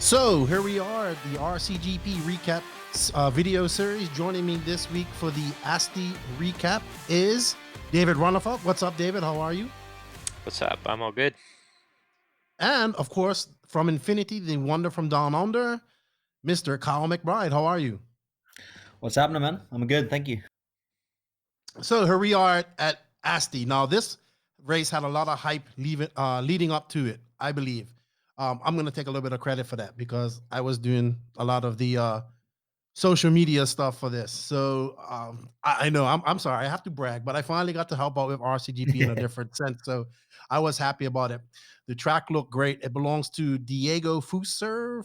So here we are at the RCGP recap video series. Joining me this week for the Asti recap is David Ronnefalk. What's up, David? How are you? What's up? I'm all good. And of course, from Infinity, the wonder from Down Under, Mr. Kyle Mcbride. How are you? What's happening, man? I'm good, thank you. So here we are at Asti. Now, this race had a lot of hype leading up to it, I believe. I'm going to take a little bit of credit for that because I was doing a lot of the social media stuff for this. So I know I'm sorry, I have to brag, but I finally got to help out with RCGP in a different sense. So I was happy about it. The track looked great. It belongs to Diego Fuser,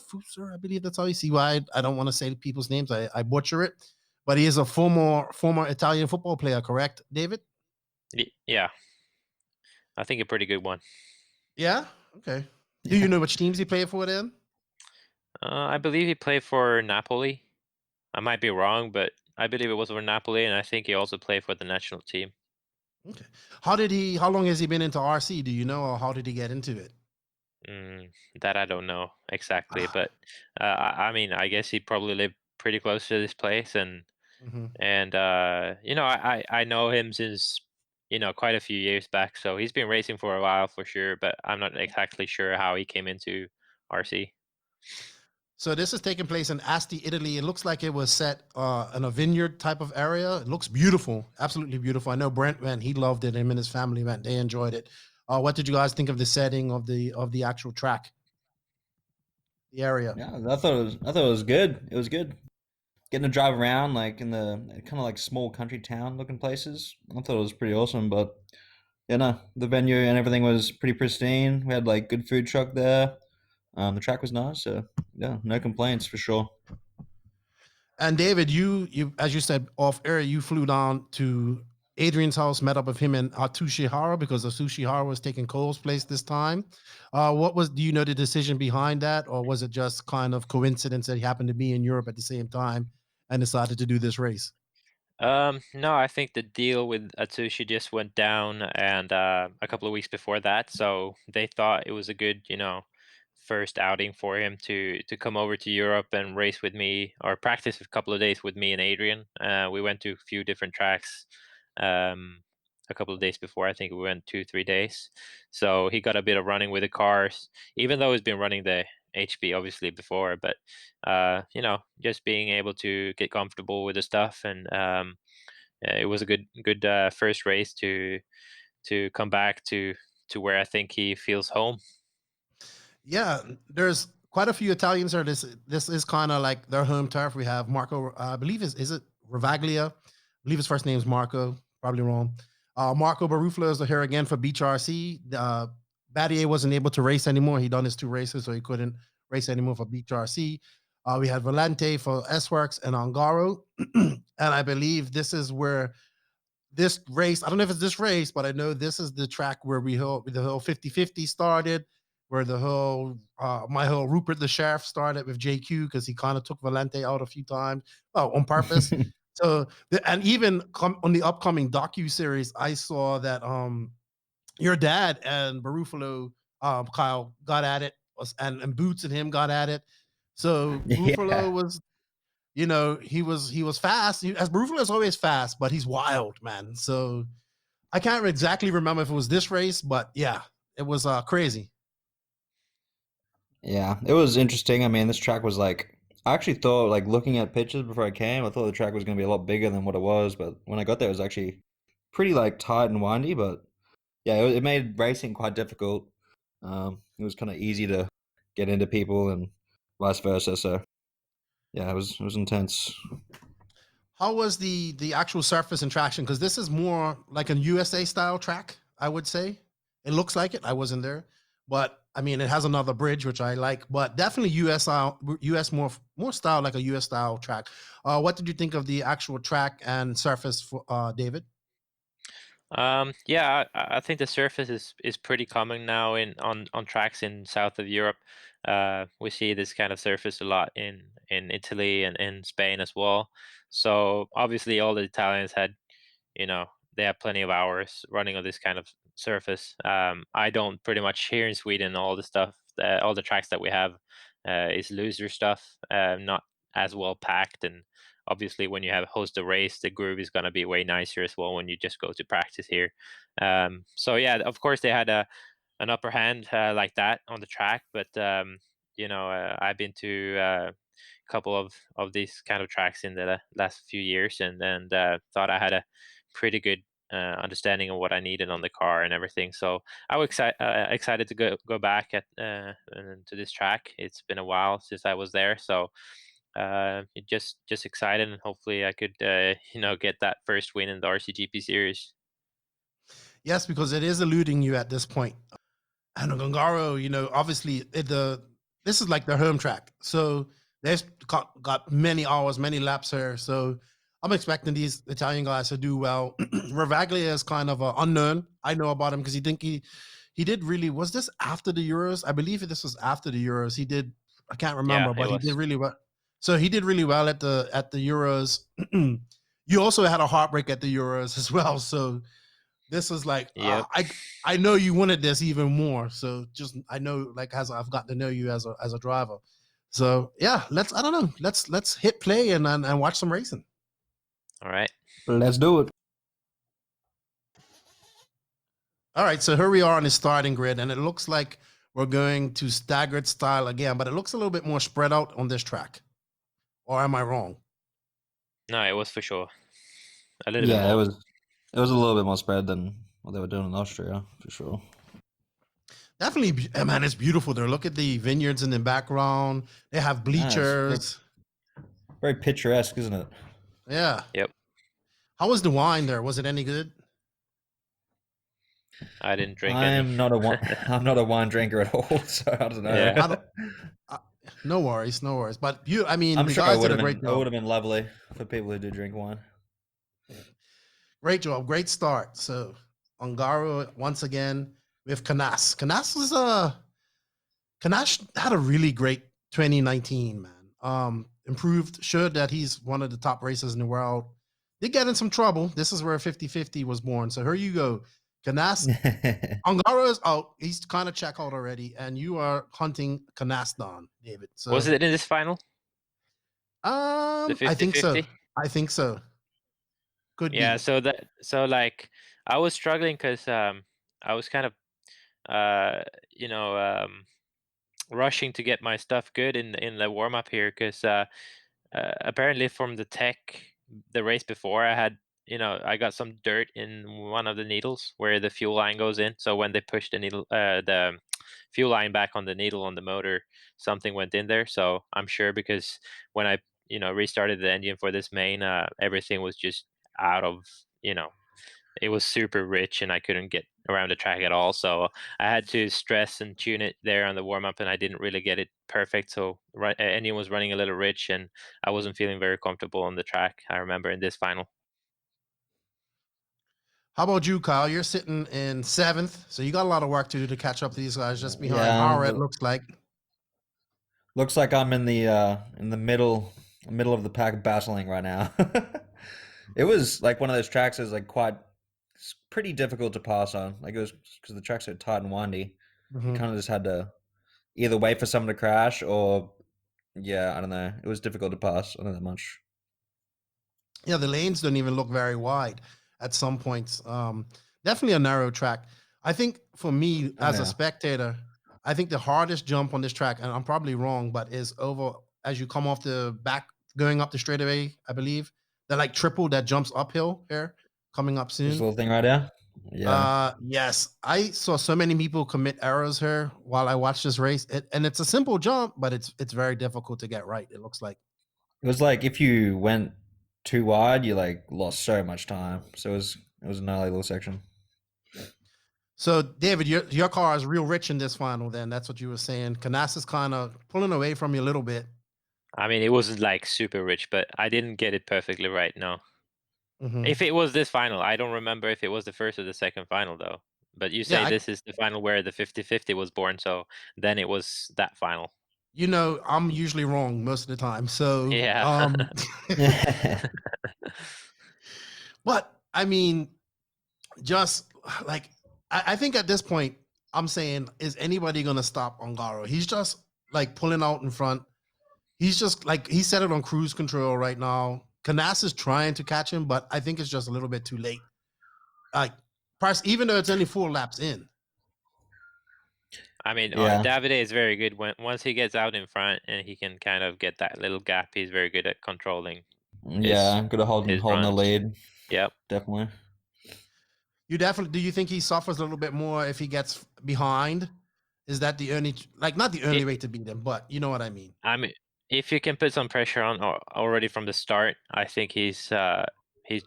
I believe that's how you see why I don't want to say people's names. I butcher it, but he is a former Italian football player, correct, David? Yeah, I think a pretty good one. Yeah. Okay. Do you know which teams he played for then? I believe he played for Napoli. I might be wrong, but I believe it was for Napoli, and I think he also played for the national team. Okay. How long has he been into RC? Do you know, or how did he get into it? That I don't know exactly, Ah, but I mean, I guess he probably lived pretty close to this place, and mhm. I know him since quite a few years back, so he's been racing for a while for sure. But I'm not exactly sure how he came into RC. So this is taking place in Asti, Italy. It looks like it was set in a vineyard type of area. It looks beautiful, absolutely beautiful. I know Brent went; he loved it. Him and his family went; they enjoyed it. What did you guys think of the setting of the actual track, the area? Yeah, I thought it was good. It was good getting to drive around like in the kind of like small country town looking places. I thought it was pretty awesome. But yeah, no, the venue and everything was pretty pristine. We had like good food truck there. The track was nice. So yeah, no complaints for sure. And David, you as you said off air, you flew down to Adrian's house, met up with him and Atsushihara because Atsushihara was taking Cole's place this time. Do you know the decision behind that, or was it just kind of coincidence that he happened to be in Europe at the same time and decided to do this race? No, I think the deal with Atsushi just went down, and a couple of weeks before that, so they thought it was a good, first outing for him to come over to Europe and race with me or practice a couple of days with me and Adrian. We went to a few different tracks. Um, a couple of days before, I think we went 2, 3 days. So he got a bit of running with the cars, even though he's been running the HP obviously before, but just being able to get comfortable with the stuff, and it was a good first race to come back to where I think he feels home. Yeah, there's quite a few Italians there. This is kind of like their home turf. We have Marco, I believe is it Ravaglia? I believe his first name is Marco. Probably wrong. Marco Barufalo is here again for Beach RC. Battier wasn't able to race anymore. He done his 2 races, so he couldn't race anymore for Beach RC. We had Valente for S Works and Angaro, and I believe this is where this race, I don't know if it's this race, but I know this is the track where the whole 50-50 started, where the whole my whole Rupert the Sheriff started with JQ because he kind of took Valente out a few times, on purpose. So and even on the upcoming docu series, I saw that your dad and Barufalo, Kyle got at it, and Boots and him got at it. So Barufalo Yeah. was, he was fast. As Barufalo is always fast, but he's wild, man. So I can't exactly remember if it was this race, but yeah, it was crazy. Yeah, it was interesting. I mean, this track was like, I actually thought, like, looking at pictures before I came, I thought the track was going to be a lot bigger than what it was. But when I got there, it was actually pretty, like, tight and windy. But yeah, it made racing quite difficult. It was kind of easy to get into people and vice versa. So yeah, it was intense. How was the actual surface and traction? Because this is more like a USA style track, I would say. It looks like it. I wasn't there, but I mean, it has another bridge which I like, but definitely US style, US more style like a US style track. What did you think of the actual track and surface for David? Yeah, I think the surface is pretty common now in on tracks in south of Europe. We see this kind of surface a lot in Italy and in Spain as well. So obviously, all the Italians had, they have plenty of hours running on this kind of surface. I don't pretty much here in Sweden all the stuff, all the tracks that we have. is looser stuff, not as well packed. And obviously, when you have host a race, the groove is going to be way nicer as well when you just go to practice here. So yeah, of course they had an upper hand like that on the track, but I've been to couple of these kind of tracks in the last few years, and thought I had a pretty good understanding of what I needed on the car and everything. So I was excited to go back to this track. It's been a while since I was there, so just excited, and hopefully I could get that first win in the RCGP series. Yes, because it is eluding you at this point. And Gongaro, obviously this is like their home track. So they've got many hours, many laps here. So I'm expecting these Italian guys to do well. Ravaglia is kind of unknown. I know about him because he did really, was this after the Euros? I believe this was after the Euros. I can't remember, Yeah, it but he did was. really well. So he did really well at the Euros. You also had a heartbreak at the Euros as well. So this was like Yep. I know you wanted this even more. So just I know like as I've got to know you as a driver. So yeah, let's hit play and watch some racing. All right. Let's do it. All right, so here we are on the starting grid, and it looks like we're going to staggered style again, but it looks a little bit more spread out on this track. Or am I wrong? No, it was for sure a little bit Yeah, more. it was a little bit more spread than what they were doing in Austria, for sure. Definitely, man, it's beautiful there. Look at the vineyards in the background. They have bleachers. Very picturesque, isn't it? Yeah. Yep. How was the wine there? Was it any good? I didn't drink any. I'm not a wine drinker at all, so I don't know. Yeah. No worries. But I'm the sure guys it would did a have great been job. lovely for people who do drink wine. Great job, great start. So Ongaro once again with Canas. Canas had a really great 2019, man. Improved, showed that he's one of the top racers in the world. Did get in some trouble. This is where 50-50 was born. So here you go. Canas. Ongaro is out. He's kind of check out already, and you are hunting Canas down, David. So Was it in this final? The I think so. 50-50? I think so. Could Yeah, be. so like I was struggling because I was kind of uh you know um rushing to get my stuff good in the warm up here, because apparently from the tech the race before I got some dirt in one of the needles where the fuel line goes in. So when they pushed the fuel line back on the needle on the motor, something went in there. So I'm sure, because when I restarted the engine for this main, everything was just out of it was super rich and I couldn't get around the track at all. So I had to stress and tune it there on the warm up, and I didn't really get it perfect. So engine was running a little rich, and I wasn't feeling very comfortable on the track, I remember, in this final. How about you, Kyle? You're sitting in 7th, so you got a lot of work to do to catch up to these guys just behind Howard, it looks like. Looks like I'm in the middle of the pack battling right now. It was like one of those tracks that's like it's pretty difficult to pass on. Like it was because the track's so tight and windy. You kind of just had to either wait for someone to crash or I don't know. It was difficult to pass. I don't know that much. Yeah, the lanes don't even look very wide at some points. Definitely a narrow track. I think for me as a spectator, I think the hardest jump on this track, and I'm probably wrong, but is over as you come off the back going up the straightaway, I believe. That like triple that jumps uphill here coming up soon. This little thing right here? Yeah. Yes. I saw so many people commit errors here while I watched this race. And it's a simple jump, but it's very difficult to get right, it looks like. It was like if you went too wide, you like lost so much time. So it was a gnarly little section. So, David, your car is real rich in this final. Then that's what you were saying. Canas is kind of pulling away from you a little bit. I mean, it wasn't like super rich, but I didn't get it perfectly right. No. Mm-hmm. If it was this final, I don't remember if it was the first or the second final though. But you say this is the final where the 50-50 was born, so then it was that final. I'm usually wrong most of the time. So Yeah. But I mean, just like I think at this point, I'm saying, is anybody gonna stop Ongaro? He's just like pulling out in front. He's just like he set it on cruise control right now. Canas is trying to catch him, but I think it's just a little bit too late. Like Price, even though it's only 4 laps in. I mean, Yeah. Davide is very good when once he gets out in front and he can kind of get that little gap. He's very good at controlling Yeah, good at holding the runs. lead. Yep. Definitely. Do you think he suffers a little bit more if he gets behind? Is that the only not the only way to beat him, but you know what I mean? I mean, if you can put some pressure on already from the start, I think he's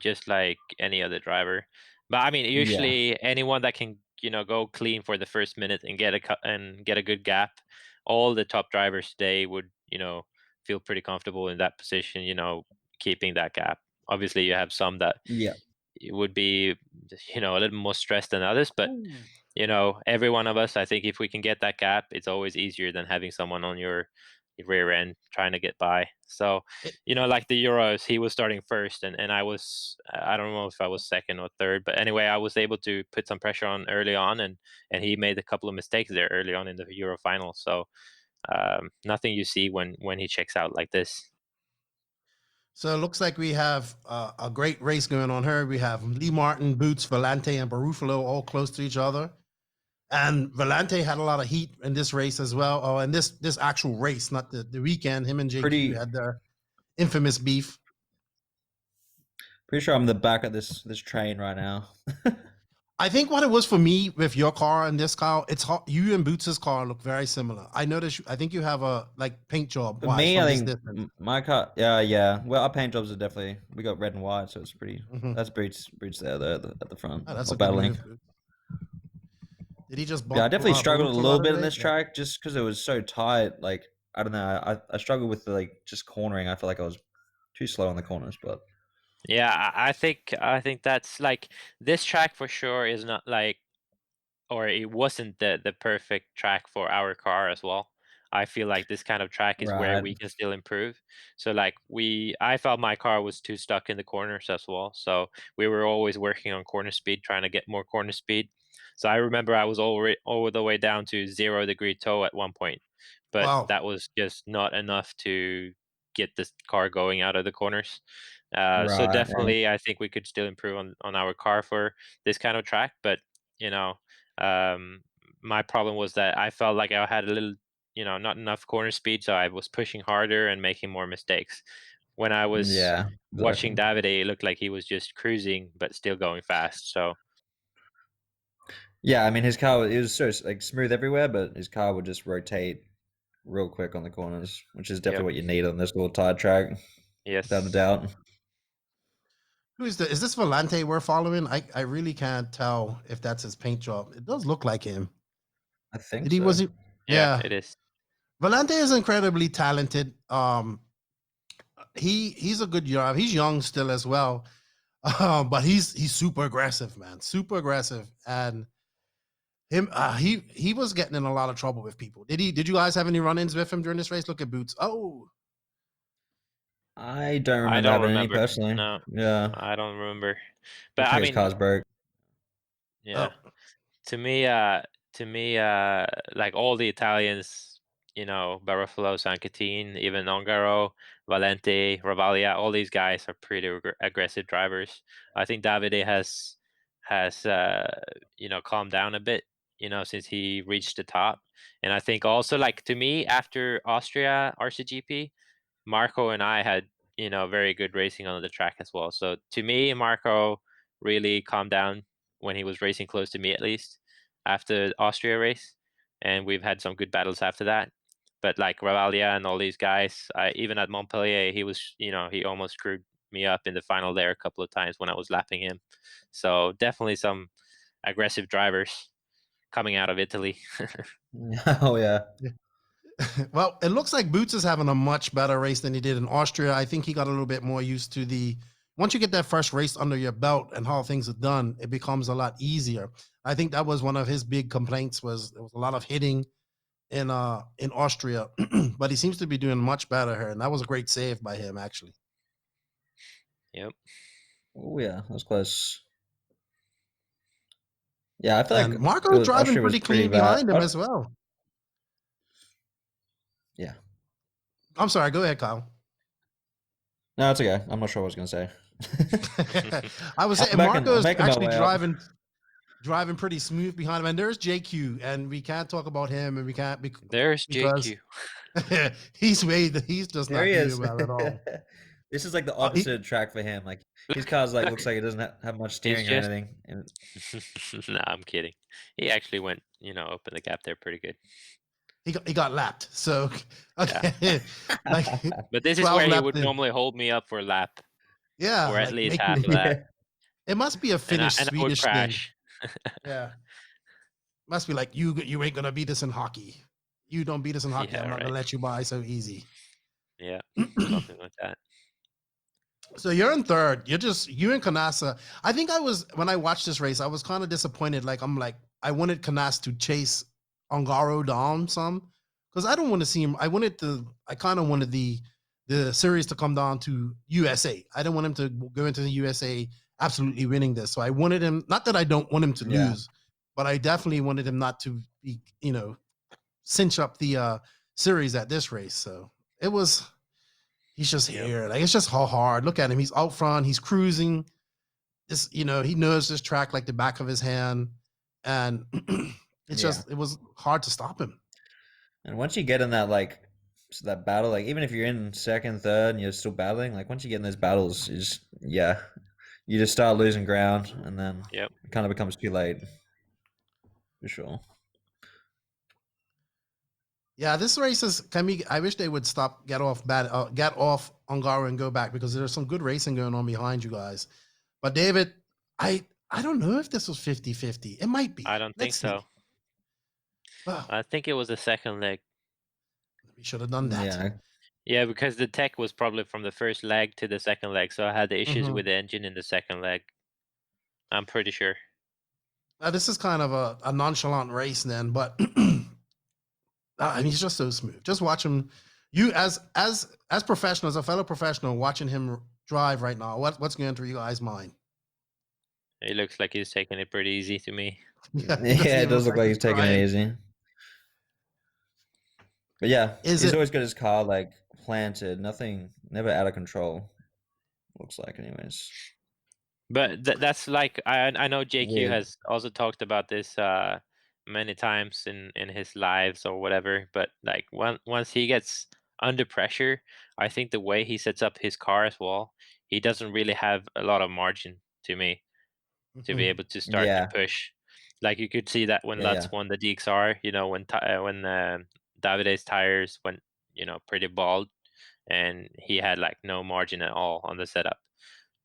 just like any other driver. But I mean, Yeah. usually anyone that can go clean for the first minute and get a good gap, all the top drivers today would feel pretty comfortable in that position. Keeping that gap. Obviously, you have some that Yeah. it would be a little more stressed than others, but every one of us, I think if we can get that gap, it's always easier than having someone on your rear end trying to get by. So It- like the Euros, he was starting first, and I don't know if I was second or third, but anyway, I was able to put some pressure on early on, and he made a couple of mistakes there early on in the Euro final. So nothing you see when he checks out like this. So it looks like we have a great race going on here. We have Lee Martin, Boots, Vellante, and Barufalo all close to each other. And Vellante had a lot of heat in this race as well. Oh, and this actual race, not the weekend. Him and JQ had their infamous beef. Pretty sure I'm in the back of this train right now. I think what it was for me with your car and this car, it's hard. You and Boots' car look very similar. I noticed. I think you have a paint job. For me, I think my car. Yeah. Well, our paint jobs are definitely. We got red and white, so it's pretty. That's Boots there though at the front. Oh, that's or a good battling. move. Did he just bump? Yeah, I definitely struggled a little bit in today? this track just because it was so tight. Like I don't know. I struggled with the just cornering. I feel like I was too slow on the corners, but Yeah, I think that's like this track for sure is not like, or it wasn't the perfect track for our car as well. I feel like this kind of track is where we right. can still improve. So like I felt my car was too stuck in the corners as well. So we were always working on corner speed, trying to get more corner speed. So I remember I was already all the way down to 0-degree toe at one point, but Wow. that was just not enough to get this car going out of the corners. So Right. definitely, I think we could still improve on our car for this kind of track. But um, my problem was that I felt like I had a little, not enough corner speed, so I was pushing harder and making more mistakes. When I was Yeah. watching Exactly. Davide, it looked like he was just cruising but still going fast. So Yeah, I mean his car it was so smooth everywhere, but his car would just rotate real quick on the corners, which is definitely yep, what you need on this little tight track, without a yes. doubt. Is this Vellante we're following? I really can't tell if that's his paint job. It does look like him. I think Did he so. was he? Yeah, Yeah. it is. Vellante is incredibly talented. He's a good driver. He's young still as well. But he's super aggressive, man. Super aggressive. And him he was getting in a lot of trouble with people. Did you guys have any run-ins with him during this race? Look at Boots. Oh, I don't I remember don't having any remember. personally. No, Yeah. I don't remember. But Looks I like his mean, car's broke. yeah. oh. To me, like all the Italians, Barofalo, Sancatine, even Ongaro, Valente, Ravaglia, all these guys are pretty aggressive drivers. I think Davide has calmed down a bit, since he reached the top. And I think also, like, to me, after Austria RCGP, Marco and I had, very good racing on the track as well. So to me, Marco really calmed down when he was racing close to me, at least after the Austria race. And we've had some good battles after that. But like Ravaglia and all these guys, even at Montpellier, he was, he almost screwed me up in the final there a couple of times when I was lapping him. So definitely some aggressive drivers coming out of Italy. Oh yeah. Well, it looks like Boots is having a much better race than he did in Austria. I think he got a little bit more used to once you get that first race under your belt and how things are done, it becomes a lot easier. I think that was one of his big complaints was there was a lot of hitting in Austria, but he seems to be doing much better here, and that was a great save by him actually. Yep. Oh yeah, that was close. Yeah, I feel And like Marco driving Austria was pretty pretty clean bad. behind him as well. Yeah. I'm sorry. Go ahead, Kyle. No, it's okay. I'm not sure what I was gonna say. I was I'm saying back in, Marco I'm is making my actually way up. driving pretty smooth behind him, and there's JQ, and we can't talk about him, and we can't There's because JQ. he's just There not he doing is. well at all. This is like the He, opposite track for him. Like his Look, car's like look. looks like it doesn't have much It's steering or just. anything. And No, I'm kidding. He actually went, opened the gap there pretty good. he got lapped. So Yeah. okay, like But this is 12 where he lapped would in. normally hold me up for a lap, Yeah, or at like least make half me. of that, yeah, It must be a and I Finnish and I would Swedish thing. crash. Yeah, must be like you ain't gonna beat us in hockey. You don't beat us in hockey. I'm Yeah, not gonna right. let you by so easy. Yeah, something like that. So you're in third. You and Canassa. I think I was when I watched this race, I was kind of disappointed. I wanted Canas to chase Ongaro down some because I don't want to see him. I kind of wanted the series to come down to USA. I didn't want him to go into the USA absolutely winning this. So I wanted him. Not that I don't want him to yeah. lose, but I definitely wanted him not to be cinch up the series at this race. So it was. He's just Yep. here. Like it's just hard. Look at him. He's out front. He's cruising. This, he knows this track like the back of his hand, and Yeah. it was hard to stop him. And once you get in that battle, like even if you're in second, third, and you're still battling, like once you get in those battles, you just start losing ground, and then Yep. it kind of becomes too late. For sure. Yeah, this race is. I wish they would stop, get off Ongaro and go back because there's some good racing going on behind you guys. But David, I don't know if this was 50-50. It might be. I don't think Let's see. so. I think it was the second leg. We should have done that. Yeah. Yeah, because the tech was probably from the first leg to the second leg, so I had the issues Mhm. with the engine in the second leg. I'm pretty sure. This is kind of a nonchalant race then, but I mean, he's just so smooth. Just watch him. You as professional, as a fellow professional, watching him drive right now. What's going through your guys' mind? It looks like he's taking it pretty easy to me. Yeah, Yeah, it does look like he's taking it trying. easy. But yeah, Is he's it? always got his car like planted, never out of control. Looks like, anyways. But that's like I know JQ Weird. has also talked about this many times in his lives or whatever. But like once he gets under pressure, I think the way he sets up his car as well, he doesn't really have a lot of margin to me to be Mhm. able to start to Yeah, push. Like you could see that when yeah. Lutz won the DXR, when Davide's tires went pretty bald, and he had like no margin at all on the setup.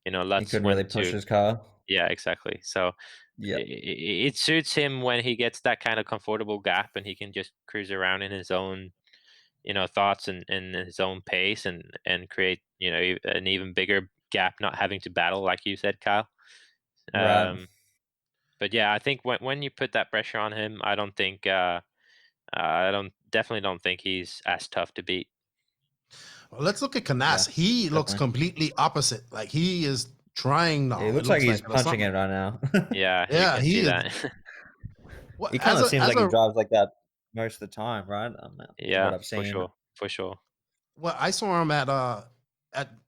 He Lutz couldn't really went push to. his car. Yeah, exactly. So Yep. it suits him when he gets that kind of comfortable gap and he can just cruise around in his own, thoughts and his own pace and create, an even bigger gap, not having to battle like you said, Kyle. Right. But yeah, I think when you put that pressure on him, I don't think I don't definitely don't think he's as tough to beat. Well, let's look at Yeah, Canas. He looks definitely. completely opposite. Like he is trying Yeah, he now. It looks like looks he's like or punching it something. right now. Yeah, you Yeah, can he see is. that. What He kind of seems as like he a drives like that most of the time, right? From what Yeah, I've for seen. sure, for sure. well, I saw him at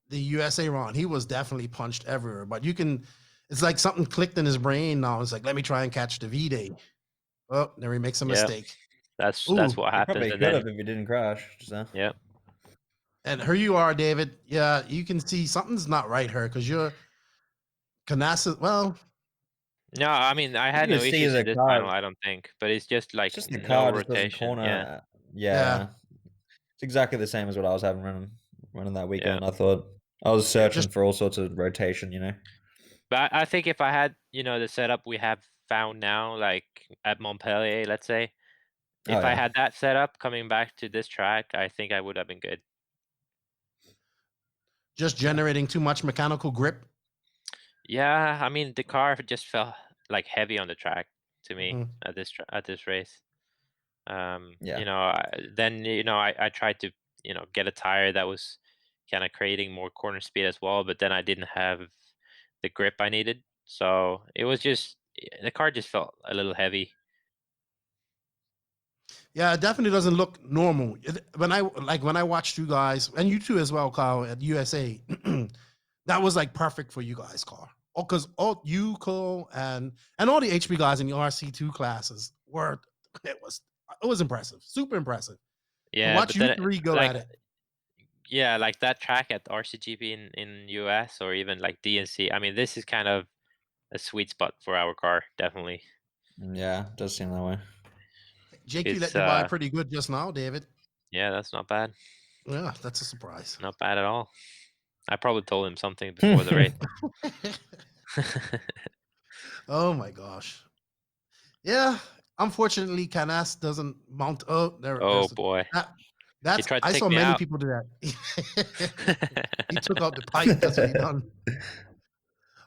the USA run. He was definitely punched everywhere. But it's like something clicked in his brain now. It's like, let me try and catch Davide. Oh, there he makes a Yeah, mistake. that's Ooh, what He happens, probably and could then have if he didn't crash. Just now. yeah. and here you are, David. Yeah, you can see something's not right here because you're Canassa. Well, No, I mean I You had can no just see issues in the this final, car. I don't think, but it's just It's like just the no car just doesn't rotation. Yeah, corner. yeah, Yeah, it's exactly the same as what I was having running that yeah, weekend. I thought I was yep. searching just for all sorts of rotation. But I think if I had the setup we have found now, like at Montpellier, let's say, Oh if I yeah, had that setup coming back to this track, I think I would have been good. just yeah, generating too much mechanical grip. Yeah, I mean the car just felt like heavy on the track to me Mhm. at this race. yeah. Then I tried to get a tire that was kind of creating more corner speed as well, but then I didn't have the grip I needed, so it was just the car just felt a little heavy. Yeah, it definitely doesn't look normal. When I watched you guys and you too as well, Kyle, at USA, that was like perfect for you guys, car. Oh, because all you, Cole, and all the HP guys in the RC2 classes were it was impressive, super impressive. To Yeah, watch but you then three go like at it. yeah, like that track at RCGP in US or even like DNC. I mean, this is kind of a sweet spot for our car, definitely. Yeah, it does seem that way. JQ let It's you buy pretty good just now, David. yeah, that's not bad. Yeah, that's a surprise. Not bad at all. I probably told him something before the race. Oh my gosh. Yeah, unfortunately, Canas doesn't mount. Oh, Oh there's boy. that. He That's tried to I take saw me many out. people do that. He took out the pipe. That's what he done.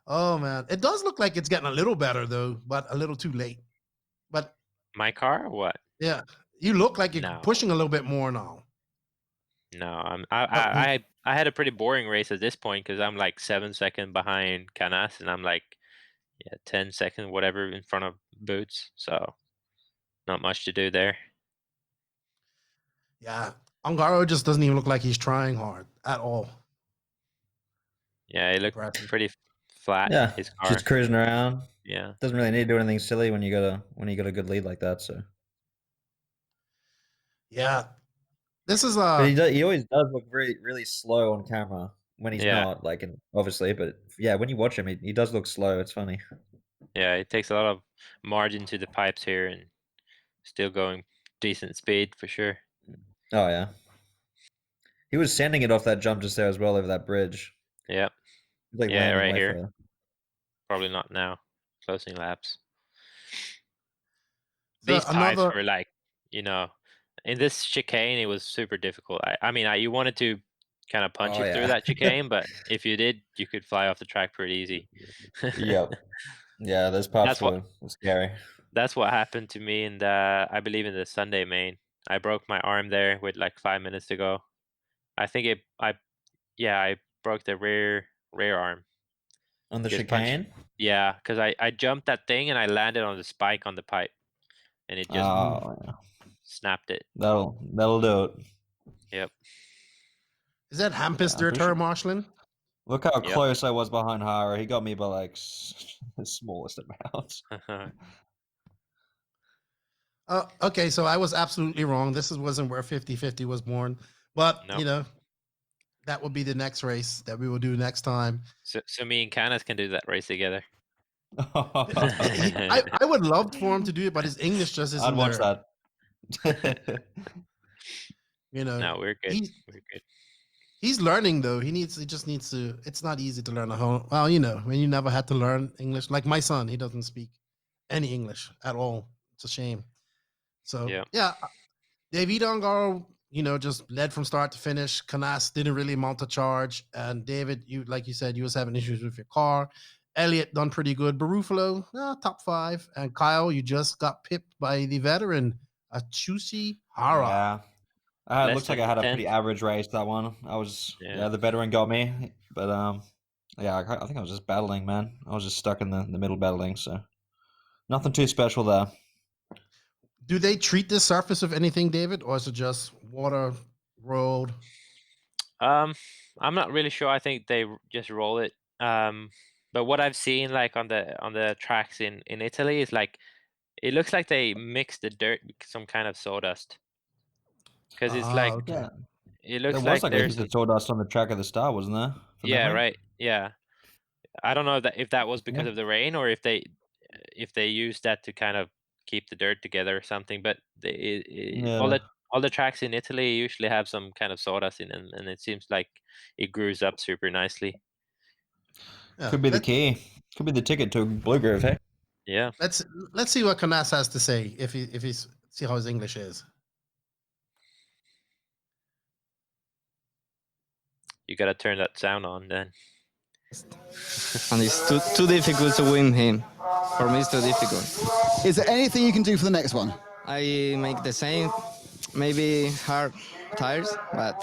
Oh man, it does look like it's getting a little better though, but a little too late. But My car or what? yeah, you look like you're No. pushing a little bit more now. No, But I had a pretty boring race at this point because I'm like 7 seconds behind Canas and I'm like 10 seconds whatever in front of Boots. So not much to do there. yeah, Ungaro just doesn't even look like he's trying hard at all. Yeah, he looked Impressive. pretty flat, Yeah, his just car. cruising around. Yeah. Doesn't really need to do anything silly when you got a good lead like that. So, Yeah, this is but he always does look really slow on camera when he's Yeah. not like, and obviously, but yeah, when you watch him, he does look slow. It's funny. Yeah, it takes a lot of margin to the pipes here and still going decent speed for sure. Oh yeah, he was sending it off that jump just there as well over that bridge. Yeah. He's like Yeah, landing right way here. further. Probably not now. Closing laps. so These pipes another. were like, you know, in this chicane, it was super difficult. I mean, you wanted to kind of punch Oh it through yeah. that chicane, but if you did, you could fly off the track pretty easy. Yep. Yeah, those pops That's what were scary. that's what happened to me in the I believe in the Sunday main. I broke my arm there with like 5 minutes to go. I think I broke the rear arm. On the Just punched. chicane? Yeah, because I jumped that thing and I landed on the spike on the pipe, and it just Oh yeah. snapped it. That'll do it. Yep. Is that Yeah, Hampus I'm their pretty sure. turn, Marshland? Look how Yep. close I was behind Hara. He got me by like the smallest amount. Okay, so I was absolutely wrong. Wasn't where 50-50 was born. But, Nope. that will be the next race that we will do next time. So me and Canas can do that race together. I would love for him to do it, but his English just I'd isn't watch there. that. No, we're good. He, We're good. he's learning though. He just needs to. It's not easy to learn a whole. Well, when you never had to learn English, like my son, he doesn't speak any English at all. It's a shame. So Yeah. David Ongaro, just led from start to finish. Canas didn't really mount a charge, and David, like you said, you was having issues with your car. Elliot done pretty good. Barufalo, top 5, and Kyle, you just got pipped by the veteran Achusi Hara. Yeah. It Less looks like than I had a pretty 10th. average race that one. Yeah. The veteran got me, but yeah, I think I was just battling, man. I was just stuck in the middle battling, so nothing too special there. Do they treat this surface with anything, David, or is it just water, road? I'm not really sure. I think they just roll it. But what I've seen like on the tracks in Italy is like it looks like they mix the dirt with some kind of sawdust. Because it's like Okay. Yeah, it there looks was like like a there's heap of sawdust on the track of the star, wasn't there? From yeah, memory. right. Yeah. I don't know if that was because Yeah. of the rain or if they used that to kind of keep the dirt together or something. But Yeah. all the tracks in Italy usually have some kind of sawdust in them, and it seems like it grows up super nicely. Yeah. Could be the key. Could be the ticket to Blue Groove, hey? Yeah, Let's see what Canas has to say if he's see how his English is. you gotta turn that sound on then. And it's too difficult to win him. For me, it's too difficult. Is there anything you can do for the next one? I make the same, maybe hard tires, but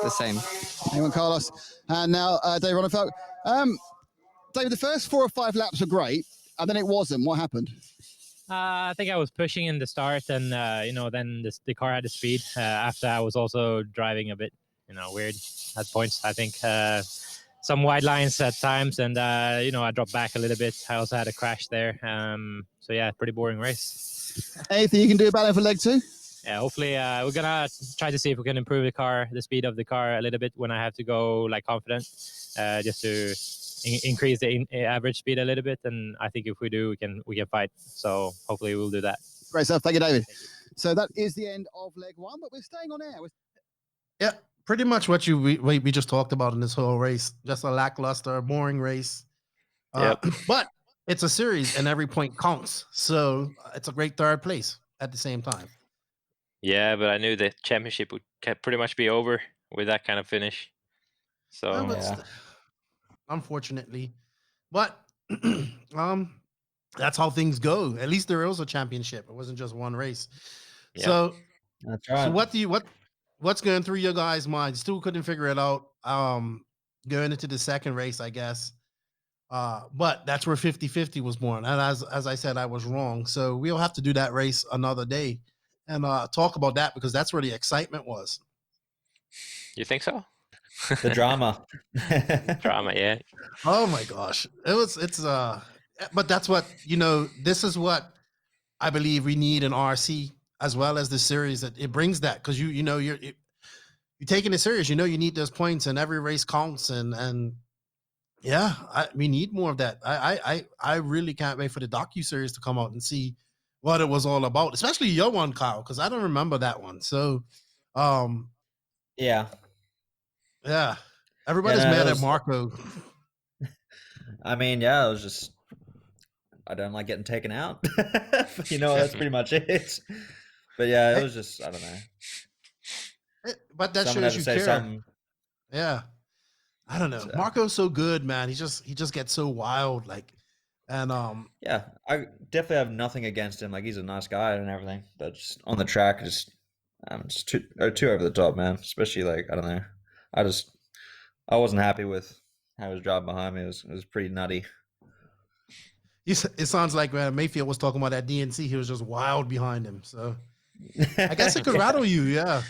the same. Anyone, Carlos? And now, Dave Ronnefalk. David, the first 4 or 5 laps were great, and then it wasn't. What happened? I think I was pushing in the start, and then the car had the speed. After I was also driving a bit, weird at points. I think some wide lines at times, and I dropped back a little bit. I also had a crash there. So yeah, pretty boring race. Anything you can do about it for leg 2? Yeah, hopefully we're gonna try to see if we can improve the speed of the car a little bit when I have to go like confident, just to increase the average speed a little bit. And I think if we do, we can fight. So hopefully we'll do that. Great stuff. Thank you, David. Thank you. So that is the end of leg 1, but we're staying on air. Yeah, pretty much what we just talked about in this whole race. Just a lackluster, boring race. Yep. But it's a series, and every point counts. So it's a great third place at the same time. Yeah, but I knew the championship would pretty much be over with that kind of finish. So Yeah, but Yeah. unfortunately, but that's how things go. At least there was a championship. It wasn't just one race. Yeah. So That's So right. what's going through your guys' minds? Still couldn't figure it out. Going into the second race, I guess. But that's where 50-50 was born. And as I said, I was wrong. So we'll have to do that race another day and talk about that, because that's where the excitement was. you think so? The drama. Drama, yeah. Oh my gosh. But that's what, this is what I believe we need in RC as well as the series. That it brings that, because you're taking it serious. You need those points, and every race counts, and yeah, we need more of that. I really can't wait for the docu-series to come out and see what it was all about, especially your one, Kyle, because I don't remember that one. So Yeah. everybody's no, mad it at was- Marco. I mean, yeah, it was just I don't like getting taken out. That's pretty much it. But yeah, it was just I don't know. But that Someone had shows to you say care. something. Yeah. I don't know. So- Marco's so good, man. He just gets so wild, and Yeah, I definitely have nothing against him. Like, he's a nice guy and everything, but just on the track, just too over the top, man. Especially like I don't know. I wasn't happy with how he was driving behind me. It was pretty nutty. it sounds like when Mayfield was talking about that DNC, he was just wild behind him. So I guess it could Yeah. rattle you. Yeah,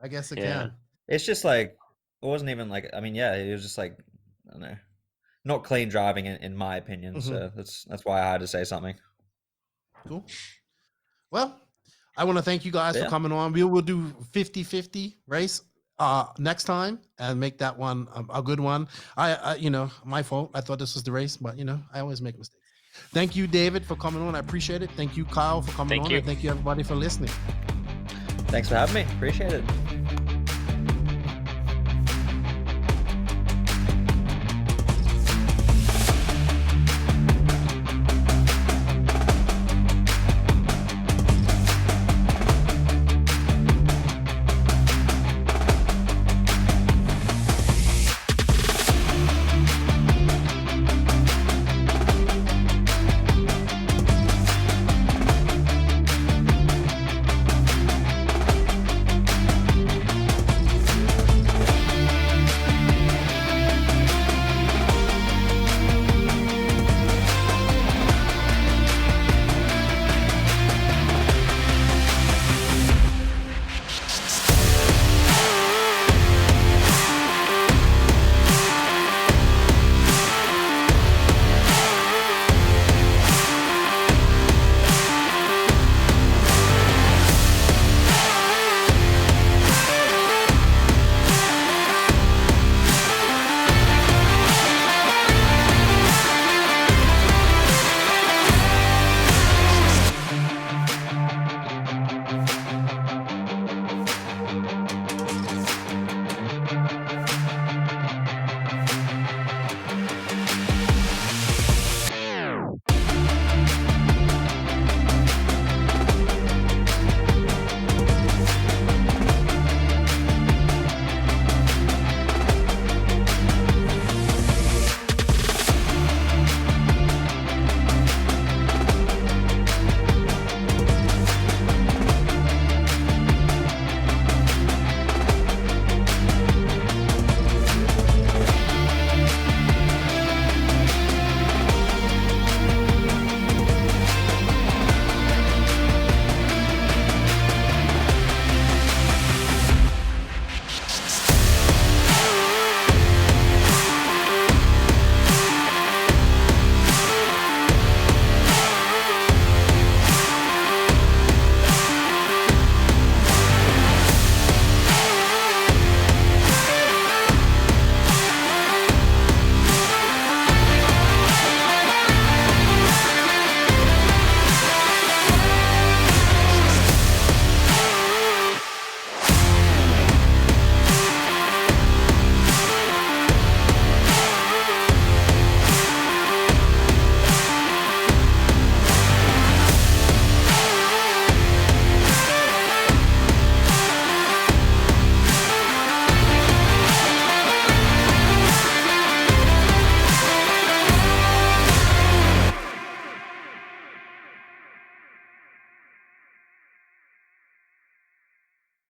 I guess it Yeah. can. It's just like it wasn't even like I mean, yeah, it was just like I don't know, not clean driving in my opinion. So that's why I had to say something. Cool. Well, I want to thank you guys for Yeah. coming on. We will do 50-50 race next time and make that one a good one. I my fault. I thought this was the race, but I always make mistakes. Thank you, David, for coming on. I appreciate it. Thank you, Kyle, for coming Thank on. you. And thank you, everybody, for listening. Thanks for having me. Appreciate it.